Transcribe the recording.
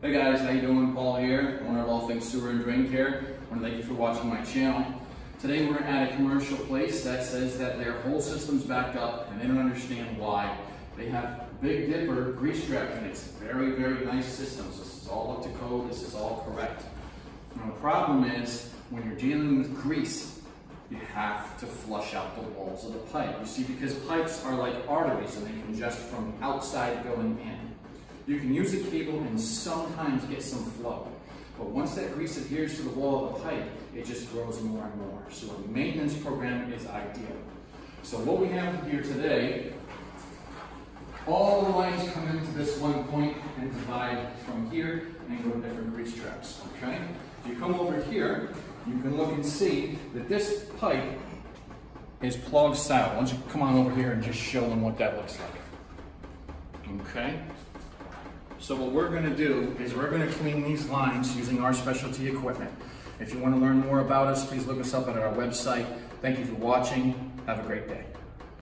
Hey guys, how you doing? Paul here, owner of All Things Sewer and Drain Care. I want to thank you for watching my channel. Today we're at a commercial place that says that their whole system's backed up and they don't understand why. They have Big Dipper grease trap units, very, very nice systems. This is all up to code, this is all correct. Now the problem is, when you're dealing with grease, you have to flush out the walls of the pipe. You see, because pipes are like arteries and they congest from outside going in. You can use a cable and sometimes get some flow. But once that grease adheres to the wall of the pipe, it just grows more and more. So a maintenance program is ideal. So what we have here today, all the lines come into this one point and divide from here and go to different grease traps, okay? If you come over here, you can look and see that this pipe is plugged style. Why don't you come on over here and just show them what that looks like, okay? So what we're going to do is we're going to clean these lines using our specialty equipment. If you want to learn more about us, please look us up at our website. Thank you for watching. Have a great day.